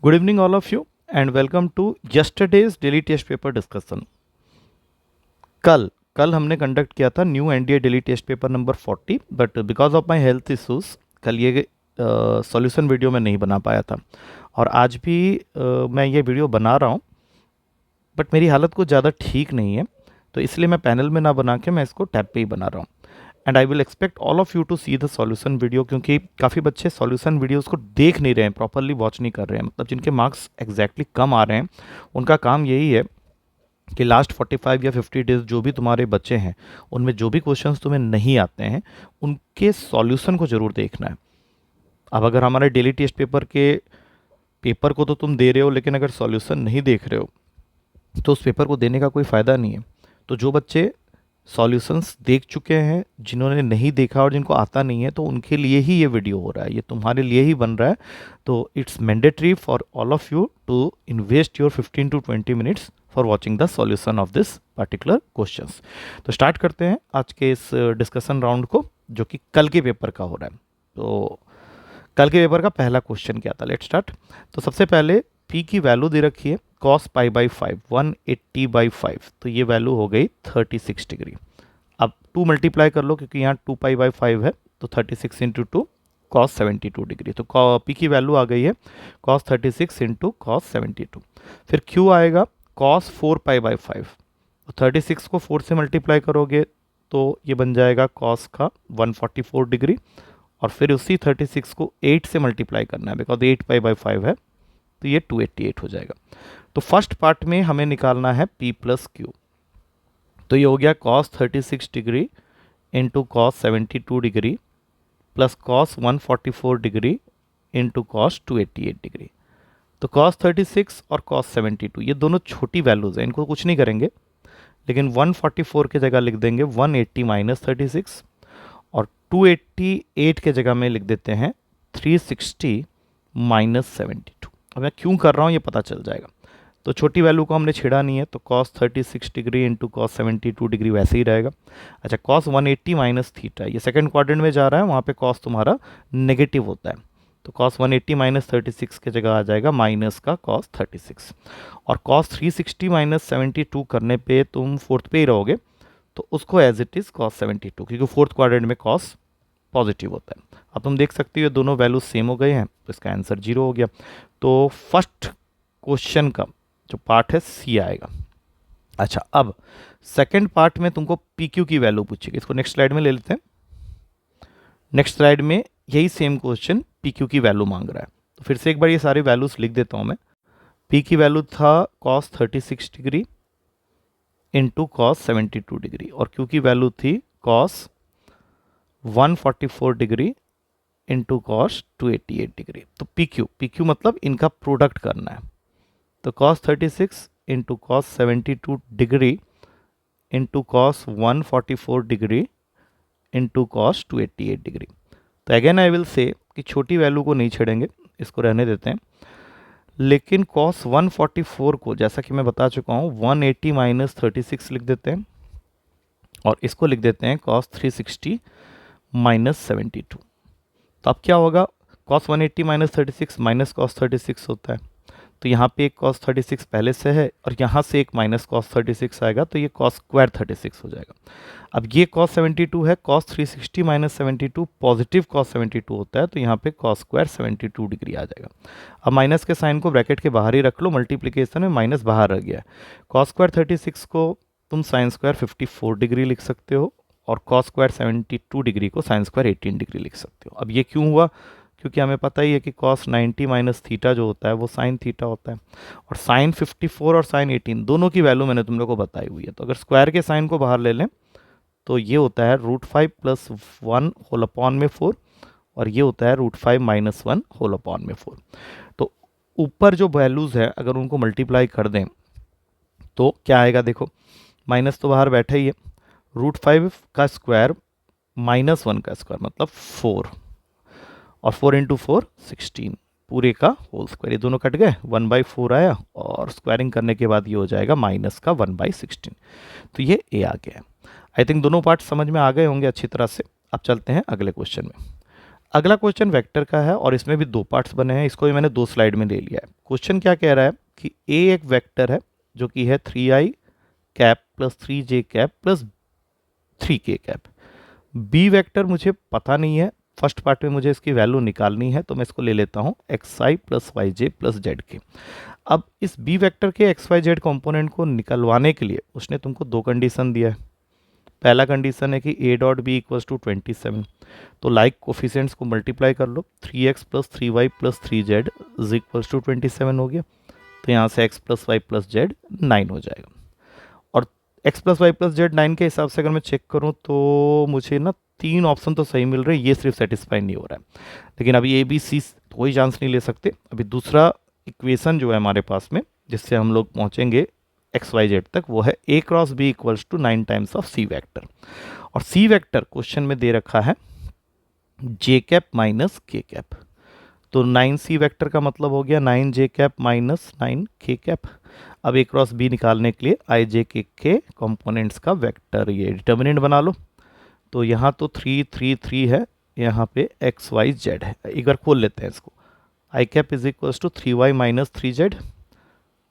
Good evening, all of you, and welcome to yesterday's daily test paper discussion. कल कल हमने conduct किया था new NDA daily test paper number 40, but because of my health issues कल ये solution video में नहीं बना पाया था। और आज भी मैं ये वीडियो बना रहा हूँ, बट मेरी हालत कुछ ज़्यादा ठीक नहीं है, तो इसलिए मैं पैनल में ना बना के मैं इसको टैब पे ही बना रहा हूँ। And I will expect all of you to see the solution video, क्योंकि काफ़ी बच्चे सॉल्यूशन वीडियोस को देख नहीं रहे हैं, प्रॉपरली वॉच नहीं कर रहे हैं। मतलब जिनके मार्क्स एग्जैक्टली कम आ रहे हैं उनका काम यही है कि लास्ट 45 या 50 डेज जो भी तुम्हारे बच्चे हैं उनमें जो भी क्वेश्चंस तुम्हें नहीं आते हैं उनके सॉल्यूशन को ज़रूर देखना है। अब अगर हमारे डेली टेस्ट पेपर के पेपर को तो तुम दे रहे हो, लेकिन अगर सॉल्यूशन नहीं देख रहे हो तो उस पेपर को देने का कोई फ़ायदा नहीं है। तो जो बच्चे सॉल्यूशंस देख चुके हैं, जिन्होंने नहीं देखा और जिनको आता नहीं है, तो उनके लिए ही ये वीडियो हो रहा है, ये तुम्हारे लिए ही बन रहा है। तो it's mandatory for all of you to invest your 15 to 20 minutes for watching the solution of this particular questions. तो स्टार्ट करते हैं आज के इस डिस्कशन राउंड को, जो कि कल के पेपर का हो रहा है। तो कल के पेपर का पहला क्वेश्चन क्या था, लेट स्टार्ट। तो सबसे पहले पी की वैल्यू दे रखी है कॉस पाई बाई 5, 180/5, तो ये वैल्यू हो गई 36 डिग्री। अब 2 मल्टीप्लाई कर लो, क्योंकि यहाँ 2 पाई/5 है, तो 36 इंटू 2 कॉस 72 डिग्री। तो पी की वैल्यू आ गई है कॉस 36 इंटू कॉस 72। फिर क्यू आएगा कॉस 4 पाई/5, तो 36 को 4 से मल्टीप्लाई करोगे तो ये बन जाएगा कॉस का 144 डिग्री। और फिर उसी 36 को 8 से मल्टीप्लाई करना है, बिकॉज 8 पाई/5 है, तो ये 288 हो जाएगा। तो फर्स्ट पार्ट में हमें निकालना है P प्लस क्यू। तो ये हो गया cos 36 degree into cos 72 degree plus cos 144 degree into cos 288 degree. तो कॉस 36 और कॉस 72 ये दोनों छोटी वैल्यूज़ हैं, इनको कुछ नहीं करेंगे, लेकिन 144 के जगह लिख देंगे 180 माइनस 36, और 288 के जगह में लिख देते हैं 360 माइनस 72। अब मैं क्यों कर रहा हूँ ये पता चल जाएगा। तो छोटी वैल्यू को हमने छेड़ा नहीं है, तो cos 36 degree into cos 72 degree वैसे ही रहेगा। अच्छा, कॉस 180 माइनस थीटा, ये सेकंड क्वाड्रेंट में जा रहा है, वहाँ पे कॉस तुम्हारा नेगेटिव होता है, तो कॉस 180 माइनस 36 के जगह आ जाएगा माइनस का कॉस 36। और कॉस 360 माइनस 72 करने पे तुम फोर्थ पे ही रहोगे, तो उसको एज इट इज़ कॉस 72, क्योंकि फोर्थ क्वाड्रेंट में कॉस पॉजिटिव होता है। अब तुम देख सकते हो ये दोनों वैल्यूज सेम हो गए हैं, तो इसका आंसर 0 हो गया। तो फर्स्ट क्वेश्चन का जो पार्ट है सी आएगा। अच्छा, अब सेकंड पार्ट में तुमको पी क्यू की वैल्यू पूछेगी, इसको नेक्स्ट स्लाइड में ले लेते हैं। नेक्स्ट स्लाइड में यही सेम क्वेश्चन पी क्यू की वैल्यू मांग रहा है, तो फिर से एक बार ये सारे वैल्यूज लिख देता हूँ मैं। पी की वैल्यू था cos 36 degree into cos 72 degree, और क्यू की वैल्यू थी cos 144 degree into cos 288 degree. तो पी क्यू मतलब इनका प्रोडक्ट करना है, तो cos 36 into cos 72 degree into cos 144 degree into cos 288 degree. तो अगेन आई विल से कि छोटी वैल्यू को नहीं छेड़ेंगे, इसको रहने देते हैं, लेकिन cos 144 को जैसा कि मैं बता चुका हूँ 180 माइनस 36 लिख देते हैं, और इसको लिख देते हैं cos 360 माइनस 72। तो अब क्या होगा, cos 180 माइनस 36 माइनस cos 36 होता है, तो यहाँ पे एक cos 36 पहले से है और यहाँ से एक माइनस cos 36 आएगा, तो ये cos स्क्वायर 36 हो जाएगा। अब ये cos 72 है, cos 360 माइनस 72 पॉजिटिव cos 72 होता है, तो यहाँ पे cos स्क्वायर 72 डिग्री आ जाएगा। अब माइनस के साइन को ब्रैकेट के बाहर ही रख लो, मल्टीप्लिकेशन में माइनस बाहर रह गया है। cos स्क्वायर 36 को तुम साइन स्क्वायर 54 डिग्री लिख सकते हो, और cos स्क्वायर 72 डिग्री को साइन स्क्वायर 18 डिग्री लिख सकते हो। अब ये क्यों हुआ, क्योंकि हमें पता ही है कि cos 90 माइनस थीटा जो होता है वो साइन थीटा होता है, और साइन 54 और साइन 18 दोनों की वैल्यू मैंने तुम लोग को बताई हुई है। तो अगर स्क्वायर के साइन को बाहर ले लें तो ये होता है √5 प्लस 1 होल अपॉन में 4, और ये होता है √5 माइनस 1 होल अपॉन में 4। तो ऊपर जो वैल्यूज़ है अगर उनको मल्टीप्लाई कर दें तो क्या आएगा, देखो माइनस तो बाहर बैठा ही है, √5 का स्क्वायर माइनस 1 का स्क्वायर मतलब 4, और 4 इंटू 4 16 पूरे का होल स्क्वायर, ये दोनों कट गए, 1/4 आया, और स्क्वायरिंग करने के बाद ये हो जाएगा माइनस का 1/16। तो ये ए आ गया है। आई थिंक दोनों पार्ट समझ में आ गए होंगे अच्छी तरह से। अब चलते हैं अगले क्वेश्चन में। अगला क्वेश्चन वेक्टर का है और इसमें भी दो पार्ट्स बने हैं, इसको भी मैंने दो स्लाइड में ले लिया है। क्वेश्चन क्या कह रहा है कि ए एक वेक्टर है जो कि है 3i cap plus 3j cap plus 3k cap. B vector मुझे पता नहीं है, फर्स्ट पार्ट में मुझे इसकी वैल्यू निकालनी है, तो मैं इसको ले लेता हूँ xi plus yj plus zk। अब इस बी वेक्टर के एक्स वाई जेड कॉम्पोनेंट को निकलवाने के लिए उसने तुमको दो कंडीशन दिया है। पहला कंडीशन है कि A dot B equals to 27, तो लाइक कोफिशिएंट्स को मल्टीप्लाई कर लो, 3x plus 3y plus 3z is equals to 27 हो गया। तो यहाँ से x plus Y plus Z 9 हो जाएगा। और x plus Y plus Z 9 के हिसाब से अगर मैं चेक करूँ तो मुझे ना तीन ऑप्शन तो सही मिल रहे हैं, ये सिर्फ सेटिस्फाई नहीं हो रहा है। लेकिन अभी ए बी सी कोई चांस नहीं ले सकते। अभी दूसरा इक्वेशन जो है हमारे पास में जिससे हम लोग पहुँचेंगे एक्स वाई जेड तक, वो है a cross b equals to 9 times of c vector. और सी वेक्टर क्वेश्चन में दे रखा है j cap minus k cap, तो 9 सी वेक्टर का मतलब हो गया 9 जे कैप माइनस 9 के कैप। अब ए क्रॉस बी निकालने के लिए आई जे के कॉम्पोनेंट्स का वेक्टर ये डिटर्मिनेंट बना लो। तो यहाँ तो 3 3 3 है, यहाँ पे एक्स वाई जेड है। एक बार खोल लेते हैं इसको। I cap is equals to 3y minus 3z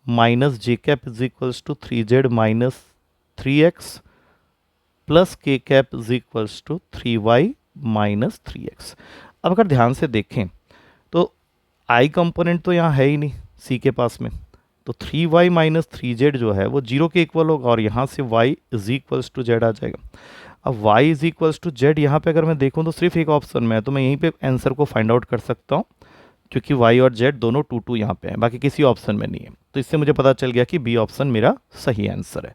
minus j cap is equals to 3z minus 3x plus k cap is equals to 3y minus 3x। अब अगर ध्यान से देखें तो आई कंपोनेंट तो यहाँ है ही नहीं सी के पास में, तो 3y माइनस 3z जो है वो 0 के इक्वल होगा और यहाँ से y is equals to z आ जाएगा। अब y is equals to z यहाँ पे अगर मैं देखूँ तो सिर्फ एक ऑप्शन में है, तो मैं यहीं पे आंसर को फाइंड आउट कर सकता हूँ क्योंकि y और z दोनों 2 2 यहाँ पे हैं, बाकी किसी ऑप्शन में नहीं है। तो इससे मुझे पता चल गया कि बी ऑप्शन मेरा सही आंसर है।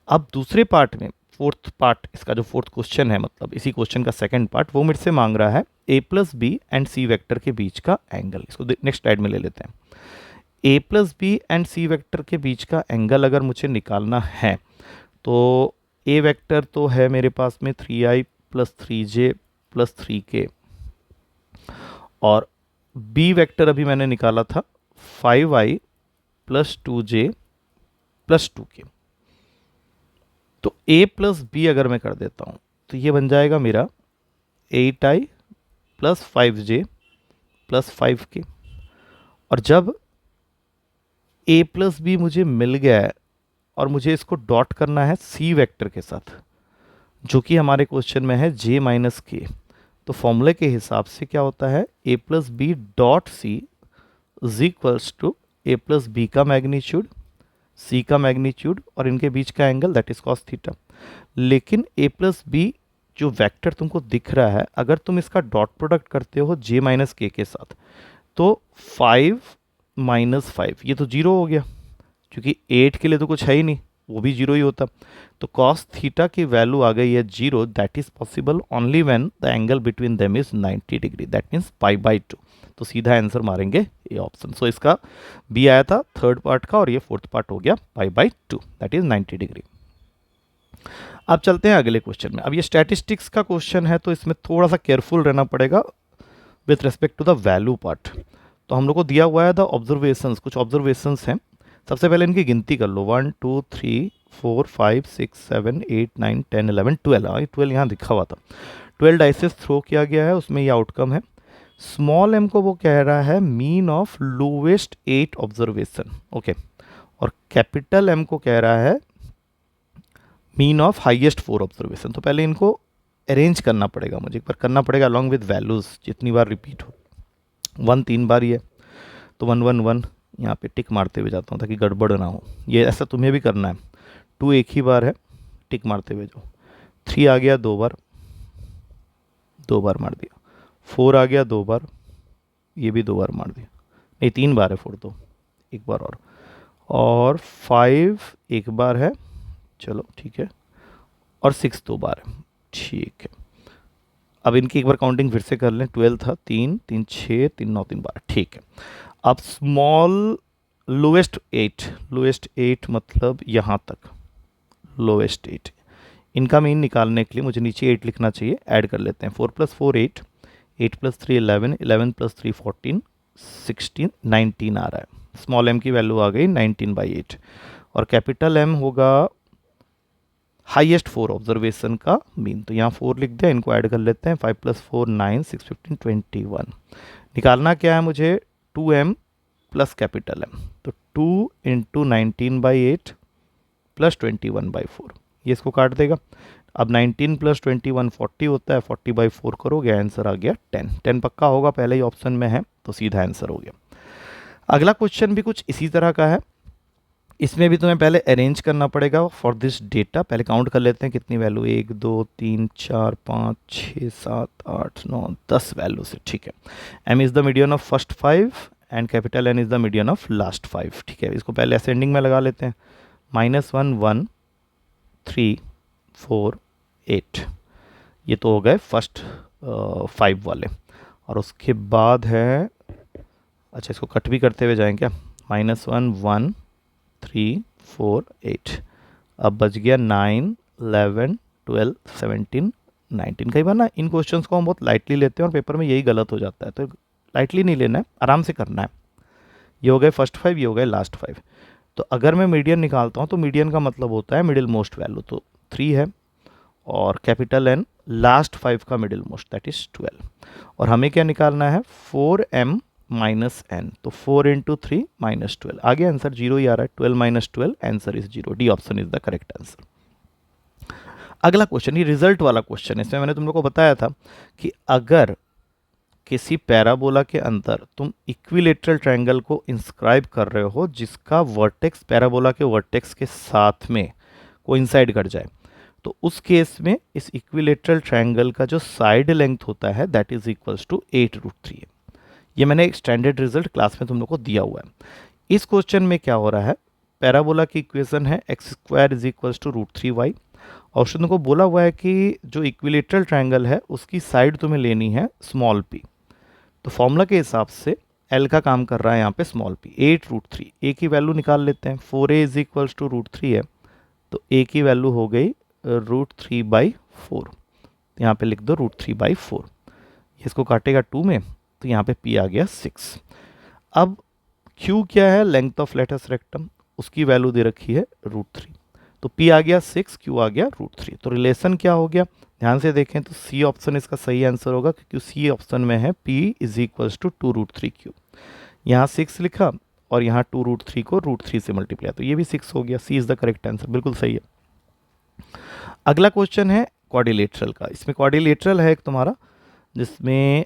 अब दूसरे पार्ट में फोर्थ पार्ट, इसका जो फोर्थ क्वेश्चन है मतलब इसी क्वेश्चन का सेकंड पार्ट, वो मुझसे मांग रहा है a plus B and C vector के बीच का एंगल। इसको नेक्स्ट स्लाइड में ले लेते हैं। a plus B and C vector के बीच का एंगल अगर मुझे निकालना है तो a वेक्टर तो है मेरे पास में 3i plus 3j plus 3k और b वेक्टर अभी मैंने निकाला था 5i plus 2j plus 2k। तो a प्लस बी अगर मैं कर देता हूँ तो ये बन जाएगा मेरा 8i plus 5j plus 5k। और जब a प्लस बी मुझे मिल गया है और मुझे इसको डॉट करना है सी वेक्टर के साथ जो कि हमारे क्वेश्चन में है j माइनस के, तो फॉर्मूले के हिसाब से क्या होता है a plus B dot C is equals to a plus B का मैग्नीट्यूड, c का मैग्नीट्यूड और इनके बीच का angle that is cos theta. लेकिन a प्लस बी जो वेक्टर तुमको दिख रहा है अगर तुम इसका डॉट प्रोडक्ट करते हो j माइनस के साथ तो 5 माइनस 5 ये तो 0 हो गया क्योंकि 8 के लिए तो कुछ है ही नहीं, वो भी 0 ही होता। तो कॉस थीटा की वैल्यू आ गई है 0। That is possible only when the angle between them is 90 degree, that means π/2। तो सीधा आंसर मारेंगे ये ऑप्शन। सो इसका बी आया था थर्ड पार्ट का और ये फोर्थ पार्ट हो गया π/2 दैट इज 90 डिग्री। अब चलते हैं अगले क्वेश्चन में। अब ये स्टैटिस्टिक्स का क्वेश्चन है तो इसमें थोड़ा सा केयरफुल रहना पड़ेगा with respect to the value part. तो हम लोग को दिया हुआ है द ऑब्जर्वेशंस, कुछ ऑब्जर्वेशंस हैं। सबसे पहले इनकी गिनती कर लो 1 2 3 4 5 6 7 8 9 10 11 12। 12 यहाँ लिखा हुआ था। 12 डाइसेस थ्रो किया गया है, उसमें ये आउटकम है। स्मॉल एम को वो कह रहा है mean of lowest 8 observation, okay. और कैपिटल एम को कह रहा है मीन ऑफ हाईएस्ट 4 ऑब्जर्वेशन। तो पहले इनको अरेंज करना पड़ेगा, मुझे एक बार करना पड़ेगा अलॉन्ग विद वैल्यूज़ जितनी बार रिपीट हो। 1 3 बार ही है तो 1 1 1 यहाँ पे टिक मारते हुए जाता हूँ ताकि गड़बड़ ना हो। ये ऐसा तुम्हें भी करना है। 2 एक ही बार है, टिक मारते हुए जाओ। 3 आ गया 2 बार, 2 बार मार दिया। 4 आ गया 2 बार, ये भी 2 बार मार दिया। नहीं 3 बार है 4 तो एक बार और 5 एक बार है, चलो ठीक है। और 6 2 बार है, ठीक है। अब इनकी एक बार काउंटिंग फिर से कर लें। 12 था 3 3 6 3 9 3 12, ठीक है। अब स्मॉल लोएस्ट 8 मतलब यहाँ तक लोएस्ट 8, इनका मीन निकालने के लिए मुझे नीचे 8 लिखना चाहिए। ऐड कर लेते हैं 4 + 4 8, 8 + 3 11, 11 + 3 14, 16 19 आ रहा है। स्मॉल एम की वैल्यू आ गई 19/8 और कैपिटल एम होगा हाईएस्ट 4 ऑब्जर्वेशन का मीन। तो यहाँ 4 लिख दिया, इनको ऐड कर लेते हैं, 5 + 4 9, 6 15 21। निकालना क्या है मुझे, 2m प्लस कैपिटल M। तो 2 × 19/8 प्लस 21/4, ये इसको काट देगा। अब 19 + 21 40 होता है, 40/4 करोगे, आंसर आ गया 10। 10 पक्का होगा, पहले ही ऑप्शन में है तो सीधा आंसर हो गया। अगला क्वेश्चन भी कुछ इसी तरह का है। इसमें भी तुम्हें पहले अरेंज करना पड़ेगा फॉर दिस डेटा। पहले काउंट कर लेते हैं कितनी वैल्यू, 1 2 3 4 5 6 7 8 9 10 वैल्यू से, ठीक है। m is the median of first 5 and capital N is the median of last 5, ठीक है। इसको पहले असेंडिंग में लगा लेते हैं, -1 1 3 4 8, ये तो हो गए फर्स्ट 5 वाले। और उसके बाद है, अच्छा इसको कट भी करते हुए जाएं क्या, -1 1 3 4 8, अब बच गया 9 11 12 17 19। कई बार ना इन क्वेश्चंस को हम बहुत लाइटली लेते हैं और पेपर में यही गलत हो जाता है, तो लाइटली नहीं लेना है, आराम से करना है। ये हो गए फर्स्ट 5, ये हो गए लास्ट 5। तो अगर मैं मीडियन निकालता हूँ तो मीडियन का मतलब होता है मिडिल मोस्ट वैल्यू, तो 3 है, और कैपिटल N लास्ट 5 का मिडिल मोस्ट, दैट इज 12। और हमें क्या निकालना है, 4m - n, तो 4 × 3 -12, आगे आंसर 0 ही आ रहा है, 12 - 12, answer is 0, D option is the correct answer. अगला क्वेश्चन, ये रिजल्ट वाला क्वेश्चन है। इसमें मैंने तुम लोग को बताया था कि अगर किसी पैराबोला के अंदर तुम इक्विलेटरल ट्रायंगल को इंस्क्राइब कर रहे हो जिसका वर्टेक्स पैराबोला के वर्टेक्स के साथ में कोइंसाइड कर जाए, तो उस केस में इस इक्विलेटरल ट्रायंगल का जो साइड लेंथ होता है दैट इज इक्वल्स टू 8√3। ये मैंने एक स्टैंडर्ड रिजल्ट क्लास में तुम लोग को दिया हुआ है। इस क्वेश्चन में क्या हो रहा है, पैराबोला की इक्वेशन है x² is equals to √3y, और उसने तुमको बोला हुआ है कि जो इक्विलेटरल ट्रायंगल है उसकी साइड तुम्हें लेनी है स्मॉल p। तो फॉर्मूला के हिसाब से L का काम कर रहा है यहाँ पे स्मॉल p, 8√3। a की वैल्यू निकाल लेते हैं, 4a इज इक्वल्स टू √3 है, तो a की वैल्यू हो गई √3/4, यहाँ पे लिख दो √3/4। इसको काटेगा 2 में, तो यहाँ पे p आ गया 6। अब q क्या है, लेंथ ऑफ लेटस रेक्टम, उसकी वैल्यू दे रखी है √3, तो p आ गया 6, q आ गया √3। तो रिलेशन क्या हो गया, ध्यान से देखें तो सी ऑप्शन इसका सही आंसर होगा, क्योंकि सी ऑप्शन में है p is equals to 2√3q। यहाँ 6 लिखा और यहाँ 2√3 को √3 से मल्टीप्लाई, तो ये भी 6 हो गया, सी इज द करेक्ट आंसर, बिल्कुल सही है। अगला क्वेश्चन है क्वाड्रिलेटरल का। इसमें क्वाड्रिलेटरल है एक तुम्हारा जिसमें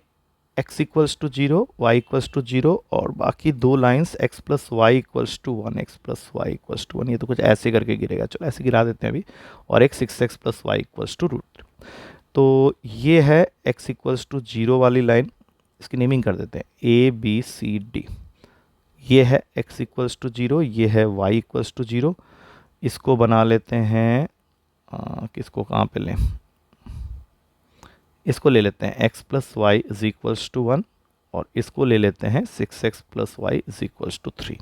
x equals to 0, y equals to 0 और बाकी दो lines x plus y equals to 1, x plus y equals to 1, ये तो कुछ ऐसे करके गिरेगा, चलो ऐसे गिरा देते हैं अभी, और x 6x plus y equals to √3। तो ये है x इक्वल्स टू 0 वाली लाइन, इसकी नेमिंग कर देते हैं ABCD। ये है x इक्वल्स टू 0, ये है y इक्वल्स टू 0, इसको बना लेते हैं, किसको कहाँ पे लें, इसको ले लेते हैं x plus y is equals to 1, और इसको ले लेते हैं 6x plus y is equals to 3।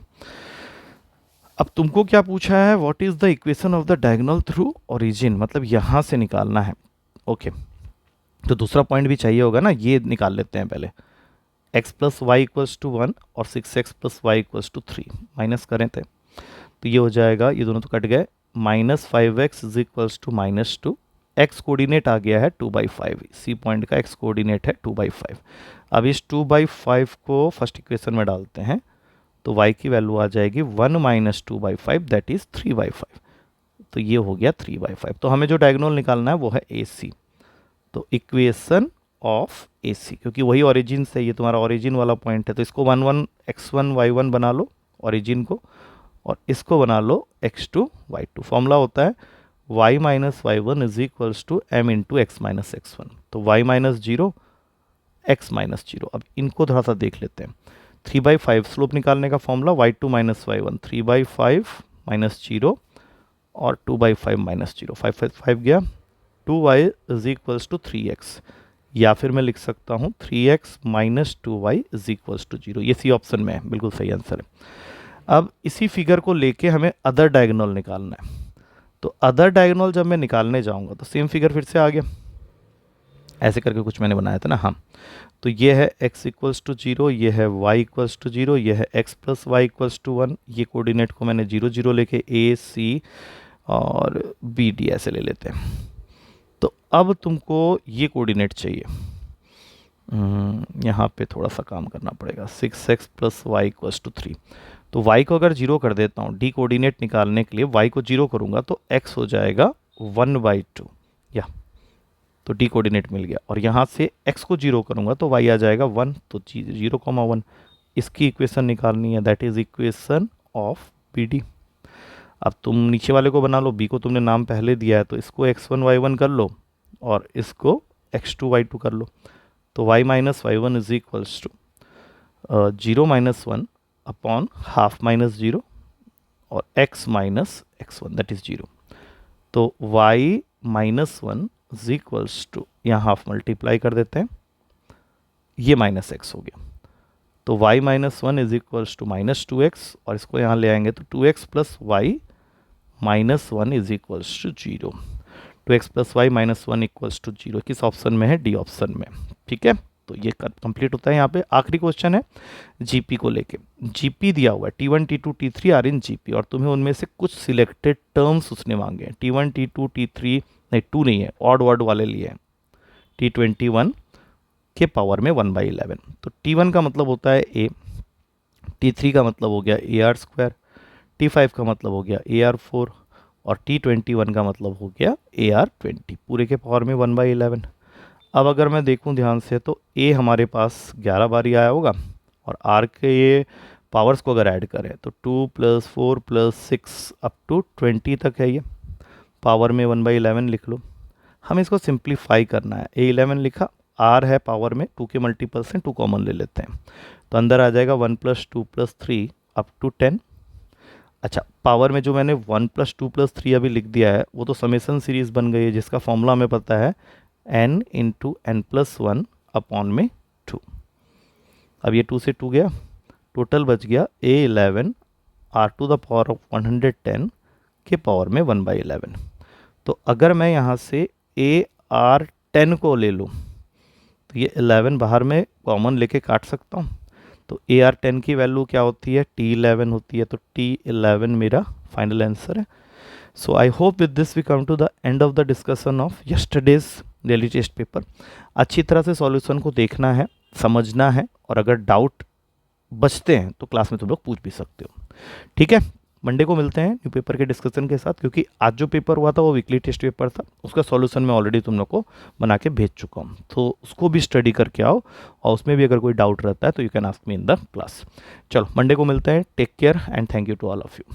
अब तुमको क्या पूछा है, what is the equation of the diagonal through origin, मतलब यहाँ से निकालना है। ओके, तो दूसरा पॉइंट भी चाहिए होगा ना, ये निकाल लेते हैं पहले, x plus y equals to 1 और 6x plus y equals to 3, minus करें थे तो ये हो जाएगा, ये दोनों तो कट गए, -5x is equals to -2, x coordinate आ गया है 2/5, सी पॉइंट का x कोऑर्डिनेट है 2/5। अब इस 2/5 को फर्स्ट इक्वेशन में डालते हैं तो y की वैल्यू आ जाएगी 1 - 2/5 दैट इज 3/5, तो ये हो गया 3/5। तो हमें जो डायगोनल निकालना है वो है AC, तो इक्वेशन ऑफ AC, क्योंकि वही ओरिजिन से, ये तुम्हारा ओरिजिन वाला पॉइंट है, तो इसको 1 x1 y1 बना लो ओरिजिन को, और इसको बना लो x2 y2। फॉर्मूला होता है y - y1 is equals to m into x - x1, तो y - 0 x - 0। अब इनको थोड़ा सा देख लेते हैं, 3/5 स्लोप निकालने का फॉर्मूला y2 - y1, 3/5 - 0 और 2/5 - 0, 5 गया, 2y is equals to 3x, या फिर मैं लिख सकता हूँ 3x - 2y is equals to 0, ये सी ऑप्शन में है, बिल्कुल सही आंसर है। अब इसी फिगर को लेके हमें अदर डायगोनल निकालना है, तो अदर डायगोनल जब मैं निकालने जाऊंगा तो सेम फिगर फिर से आ गया, ऐसे करके कुछ मैंने बनाया था ना, हाँ। तो ये है x इक्वल्स टू 0, ये है y इक्वल्स टू 0, ये है x plus y equals to 1, ये कोऑर्डिनेट को मैंने 0 0 लेके A C और बी डी ऐसे ले लेते हैं। तो अब तुमको ये कोऑर्डिनेट चाहिए, यहाँ पे थोड़ा सा काम करना पड़ेगा। 6x plus y equals to 3। तो y को अगर जीरो कर देता हूँ, डी कोऑर्डिनेट निकालने के लिए y को जीरो करूँगा तो x हो जाएगा 1/2 या, तो डी कोऑर्डिनेट मिल गया। और यहाँ से x को जीरो करूँगा तो y आ जाएगा 1, तो 0,1 इसकी इक्वेशन निकालनी है, that is equation of B D. अब तुम नीचे वाले को बना लो, b को तुमने नाम पहले दिया है तो इसको x1 y1 कर लो और इसको x2 y2 कर लो। तो y minus y one is equals to 0 minus 1 upon half minus 0 और x minus x1 that is 0। तो y minus 1 is equals to, यहाँ हाफ मल्टीप्लाई कर देते हैं, ये माइनस x हो गया। तो y minus 1 is equals to minus 2x और इसको यहाँ ले आएंगे तो 2x plus y minus 1 is equals to 0। 2x plus y minus 1 equals to 0 किस ऑप्शन में है? डी ऑप्शन में। ठीक है, तो ये कंप्लीट होता है। यहाँ पे आखिरी क्वेश्चन है जीपी को लेके। जीपी दिया हुआ है T1 T2 T3 are in GP और तुम्हें उनमें से कुछ सिलेक्टेड टर्म्स उसने मांगे हैं। T1 T2 T3 नहीं, 2 नहीं है, ऑड वर्ड वाले लिए हैं। T21 के पावर में 1/11। तो T1 का मतलब होता है a, T3 का मतलब हो गया AR², T5 का मतलब हो गया AR4 और T21 का मतलब हो गया AR20, पूरे के पावर में 1/11। अब अगर मैं देखूं ध्यान से तो A हमारे पास 11 बार ही आया होगा और R के ये पावर्स को अगर ऐड करें तो 2 + 4 + 6 अप टू 20 तक है, ये पावर में 1/11 लिख लो। हम इसको सिंप्लीफाई करना है, A11 लिखा, R है पावर में 2 के मल्टीपल से 2 कॉमन ले लेते हैं तो अंदर आ जाएगा 1 + 2 + 3 अप टू 10। अच्छा, पावर में जो मैंने 1 + 2 + 3 अभी लिख दिया है वो तो समेसन सीरीज बन गई है जिसका फॉर्मूला हमें पता है n into n plus 1 upon में 2। अब ये 2 से 2 गया, टोटल बच गया A11 R⁻110 के पावर में 1/11। तो अगर मैं यहाँ से AR10 को ले लूँ तो ये 11 बाहर में कॉमन लेके काट सकता हूँ, तो AR10 की वैल्यू क्या होती है? T11 होती है, तो T11 मेरा फाइनल आंसर है। So I hope with this we come to the end of the discussion of yesterday's daily test paper. अच्छी तरह से सॉल्यूशन को देखना है, समझना है और अगर डाउट बचते हैं तो क्लास में तुम लोग पूछ भी सकते हो। ठीक है, मंडे को मिलते हैं न्यू पेपर के डिस्कशन के साथ, क्योंकि आज जो पेपर हुआ था वो वीकली टेस्ट पेपर था, उसका सॉल्यूशन मैं ऑलरेडी तुम लोग को बना के भेज चुका हूँ, तो उसको भी स्टडी करके आओ और उसमें भी अगर कोई डाउट रहता है तो you can ask me in the class. चलो मंडे को मिलते हैं, take care and thank you to all of you.